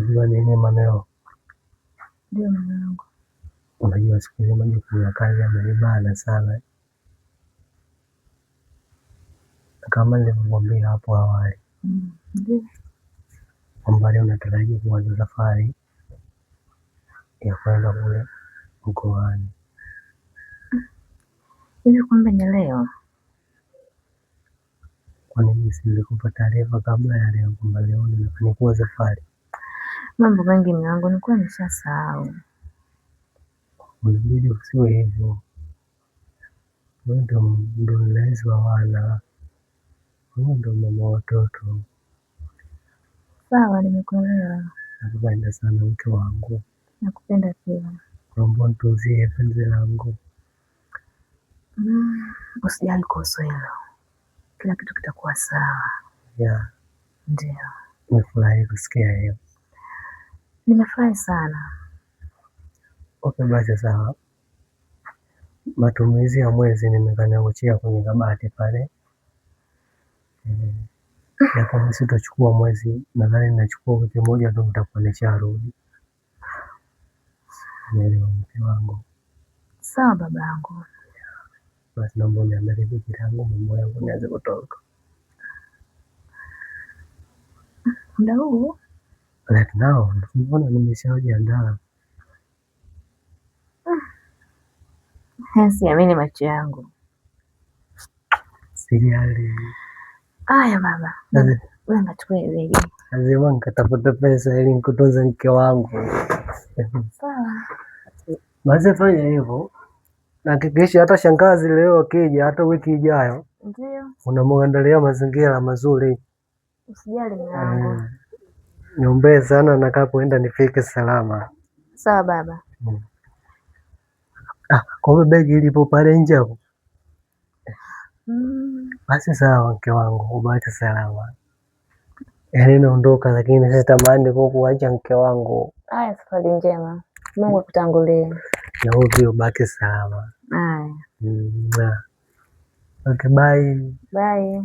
Unajua nini Mameo? Ndio mwanangu. Unajua siku hizi majukumu ya kazi yamenibana sana, kama nilivyokuambia hapo awali Ndio. kwamba leo natarajia kuanza safari ya kwenda kule mkoani. Hivi kumbe ni leo? Kwa nini nilikupa taarifa kabla ya leo kwamba leo nimefanikiwa safari? Mambo mengi mwanangu, nilikuwa nimeshasahau. Unabidi usiwe hivyo, wewe ndo mlezi wa wana, wewe ndo mama watoto. Sawa, nimekuelewa. Nakupenda sana mke wangu. Nakupenda pia. Naomba nitunzie penzi langu. Usijali kuhusu hilo, kila kitu kitakuwa sawa. Yeah. Ndio. Nimefurahi kusikia hiyo. Nimefurahi sana. Okay, basi sawa. Matumizi ya mwezi nimekaniachia kwenye kabati pale. Na kama sitachukua mwezi, nadhani nachukua wiki moja tu nitakuwa nisharudi. Nielewa mke wangu. Sawa babangu. Basi naomba uniandalie begi langu, mambo yangu nianze kutoka. Muda huu? Right now, mbona nimeshajiandaa. Siamini macho yangu. Sijali. Aya baba, wewe ngachukue begi. Lazima nikatafuta pesa ili nikutunze mke wangu. Sawa. Basi fanya hivyo. Na hakikisha hata shangazi leo akija, hata wiki ijayo, Ndio. unamwandalia mazingira mazuri. Usijali mwanangu. Niombee sana nakapoenda nifike salama. Sawa baba. Kwa hiyo begi ilipo pale nje hapo. Basi sawa mke wangu, ubaki salama. Yaani naondoka lakini sitamani kukuacha mke wangu. Haya, safari njema. Mungu akutangulie. Na wewe pia ubaki salama. Haya. Okay, bye. Bye.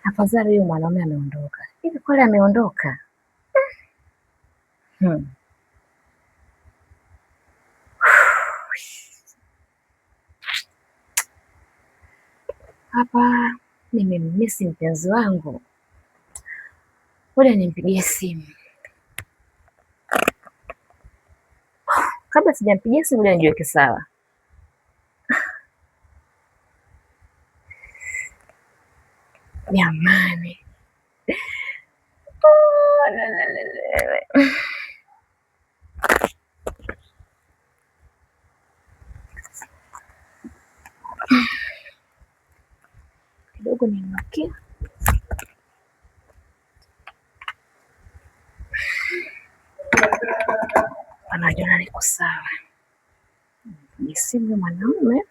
Afadhali huyu mwanaume ameondoka. Hivi kweli ameondoka? Hapa nimemmisi mpenzi wangu. Ngoja nimpigie simu. Kabla sijampigia simu, ngoja nijiweke sawa. Jamani. Kidogo ninukia. Anajiona niko sawa. Ni simu mwanaume.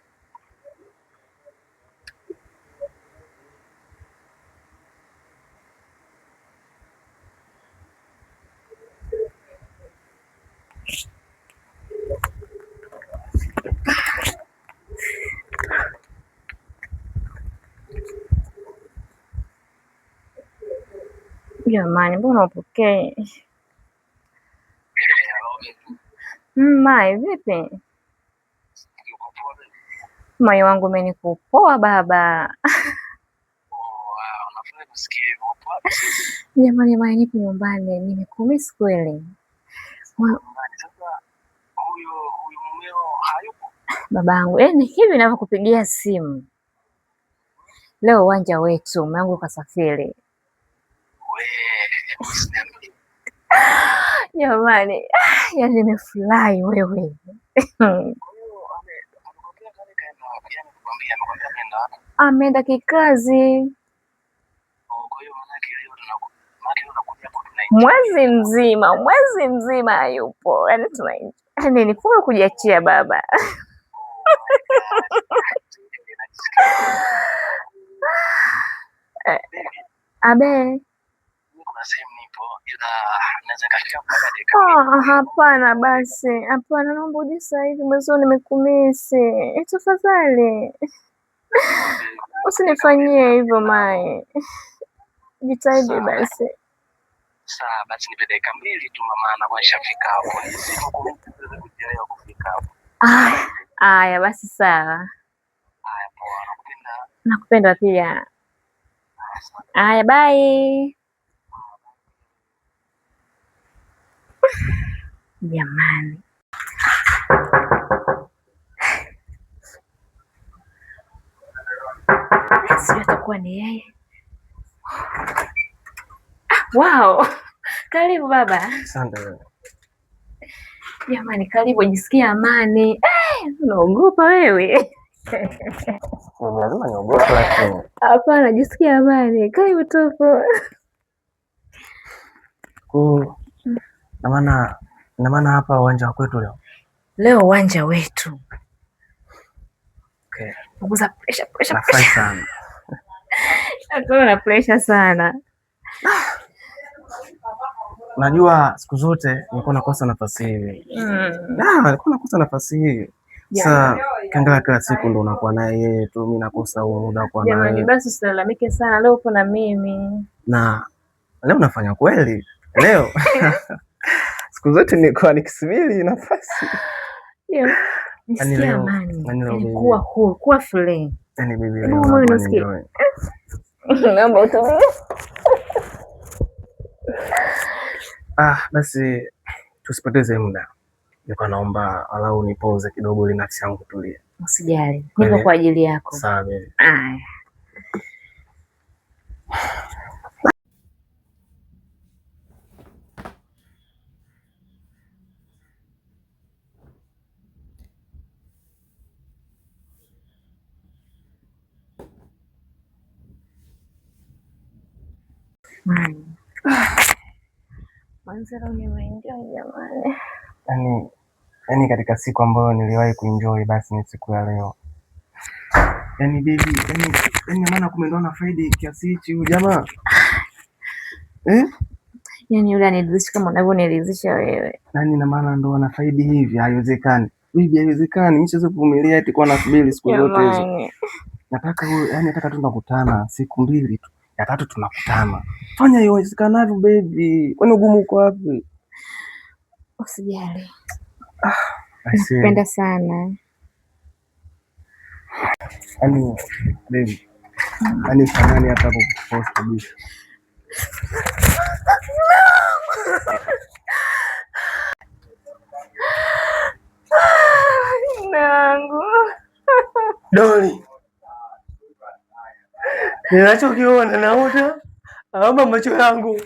Jamani, mbona upokee? Mai, vipi? Moyo wangu umenikupoa baba. Jamani Mai, nipo nyumbani, nimekumisi kweli. Babangu, ni hivi ninavyokupigia simu. Leo uwanja wetu, mume wangu kasafiri. Jamani, yaani nimefurahi wewe. Ameenda kikazi. Mwezi mzima hayupo. Yaani nikuwa kujiachia baba. Abe. Hapana basi. Hapana, naomba uje sasa hivi, mwenzio nimekumisi. Tafadhali. Usinifanyie hivyo Mae. Jitahidi basi. Sawa, basi nipe dakika 2 tu mama, na washafika hapo. Nisikukumbushe kuchelewa kufika hapo. Aya basi sawa. Haya poa, nakupenda. Nakupenda pia. Aya bye. Jamani. Sio atakuwa ni yeye. Wow. Karibu baba. Asante. Jamani karibu, jisikia amani. Unaogopa wewe? Lazima niogope lakini. Hapana, jisikia amani. Karibu topo. Na maana hapa uwanja wa kwetu leo. Leo uwanja wetu. Okay. Punguza pressure. Nafurahi sana. Una pressure sana. Najua siku zote nilikuwa nakosa nafasi hii. Nilikuwa nakosa nafasi hii. Sasa kiangalia kila siku ndo unakuwa naye yeye tu, mimi nakosa muda kwa naye. Jamani basi usilalamike sana, leo uko na mimi. Na leo nafanya kweli. Leo. Siku zote nilikuwa nikisubiri nafasi. Jisikia amani. Kuwa huru, kuwa free. Yaani bibi leo. Naomba utoe. Basi tusipoteze muda. Nilikuwa naomba alau nipauze kidogo ili nafsi yangu tulie. Usijali. Niko kwa ajili yako. Sawa baby. Aya. Manzaro nimeenjoy jamani. Yaani katika siku ambayo niliwahi kuenjoy basi ni siku ya leo. Yaani baby, yaani maana kumeona faida kiasi hichi huyu jamaa. Yaani yule aniridhisha kama unavyoniridhisha wewe. Nani na maana ndo ana faida hivi? Haiwezekani. Bibi, haiwezekani. Mimi siwezi kuvumilia eti kwa nasubiri siku zote hizo. Nataka tu tunakutana siku 2 tu. Ya 3 tunakutana. Fanya iwezekanavyo baby. Kwani ugumu uko wapi? Usijali. Nakupenda sana. Yaani baby. Yaani fanani hata kukupost kabisa. Nangu. Doli. Ninachokiona naota ama macho yangu.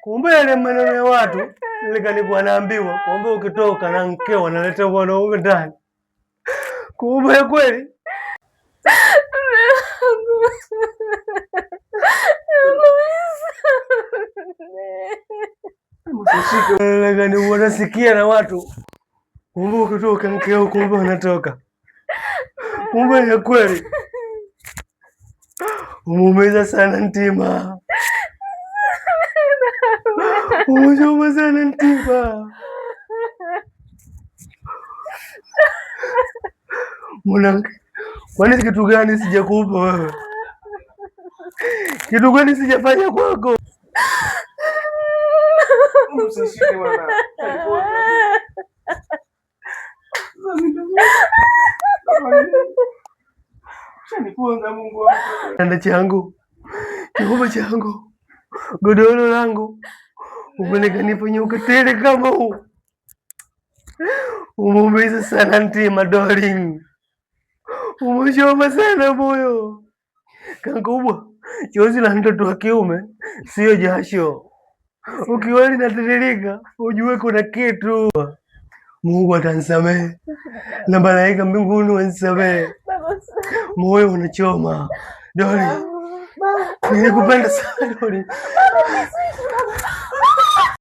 Kumbe yale maneno ya watu nilikuwa naambiwa kwamba ukitoka na mkeo analeta wanaume ndani. Kumbe kweli. Nilikuwa nasikia na watu. Kumbe ukitoka mkeo kumbe anatoka. Kumbe ni kweli. Umeumiza sana Ntima. Umeumiza sana Ntima. Mwanangu, kwani kitu gani sijakupa wewe? Kitu gani sijafanya kwako? Usishike bwana. Shaniponza Mungu wangu. Kitanda changu, kikombe changu, godoro langu umenifanyia ukatele kama huu. Umeumiza sana Ntima darling. Umechoma sana moyo. Kankubwa, chozi la mtoto wa kiume sio jasho. Ukiwa linatiririka ujue kuna kitu. Mungu atanisamehe na malaika mbinguni wanisamehe. Moyo unachoma. Doli, nilikupenda sana Doli.